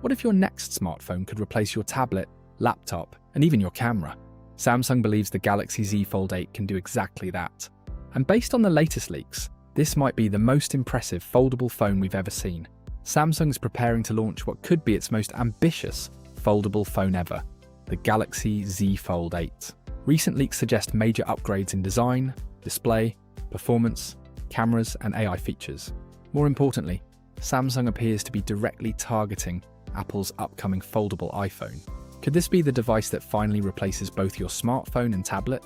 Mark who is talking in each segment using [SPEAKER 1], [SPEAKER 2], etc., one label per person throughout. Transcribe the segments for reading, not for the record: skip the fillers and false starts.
[SPEAKER 1] What if your next smartphone could replace your tablet, laptop, and even your camera? Samsung believes the Galaxy Z Fold 8 can do exactly that. And based on the latest leaks, this might be the most impressive foldable phone we've ever seen. Samsung is preparing to launch what could be its most ambitious foldable phone ever, the Galaxy Z Fold 8. Recent leaks suggest major upgrades in design, display, performance, cameras, and AI features. More importantly, Samsung appears to be directly targeting Apple's upcoming foldable iPhone. Could this be the device that finally replaces both your smartphone and tablet?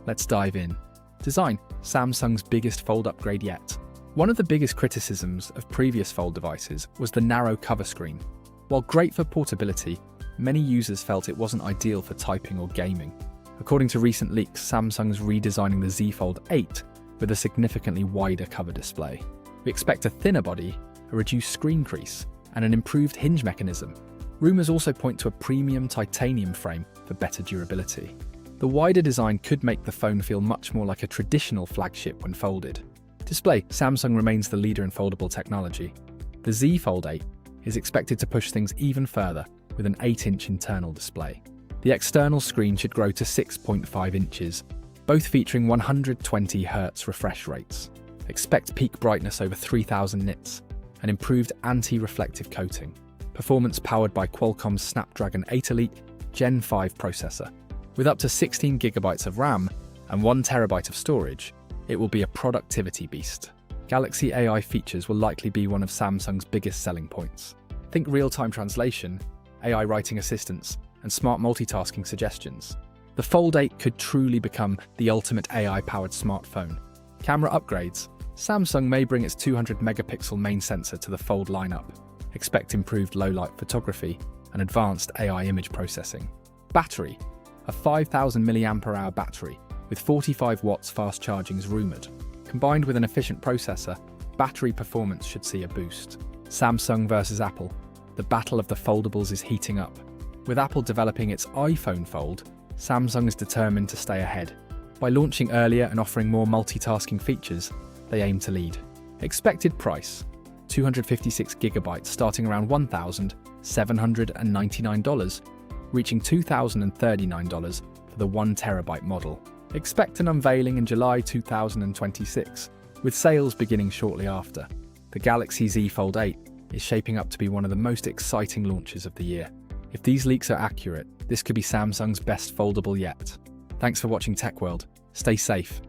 [SPEAKER 1] Let's dive in. Design: Samsung's biggest fold upgrade yet. One of the biggest criticisms of previous fold devices was the narrow cover screen. While great for portability, many users felt it wasn't ideal for typing or gaming. According to recent leaks, Samsung's redesigning the Z Fold 8 with a significantly wider cover display. We expect a thinner body, a reduced screen crease, and an improved hinge mechanism. Rumors also point to a premium titanium frame for better durability. The wider design could make the phone feel much more like a traditional flagship when folded. Display: Samsung remains the leader in foldable technology. The Z Fold 8 is expected to push things even further with an 8-inch internal display. The external screen should grow to 6.5 inches, both featuring 120Hz refresh rates. Expect peak brightness over 3000 nits, an improved anti-reflective coating. Performance powered by Qualcomm's Snapdragon 8 Elite Gen 5 processor. With up to 16GB of RAM and 1TB of storage, it will be a productivity beast. Galaxy AI features will likely be one of Samsung's biggest selling points. Think real-time translation, AI writing assistance, and smart multitasking suggestions. The Fold 8 could truly become the ultimate AI-powered smartphone. Camera upgrades: Samsung may bring its 200-megapixel main sensor to the Fold lineup. Expect improved low-light photography and advanced AI image processing. Battery: a 5000 mAh battery with 45 watts fast charging is rumoured. Combined with an efficient processor, battery performance should see a boost. Samsung versus Apple: the battle of the foldables is heating up. With Apple developing its iPhone Fold, Samsung is determined to stay ahead. By launching earlier and offering more multitasking features, they aim to lead. Expected price: 256GB starting around $1,799, reaching $2,039 for the 1TB model. Expect an unveiling in July 2026, with sales beginning shortly after. The Galaxy Z Fold 8 is shaping up to be one of the most exciting launches of the year. If these leaks are accurate, this could be Samsung's best foldable yet. Thanks for watching Tech World. Stay safe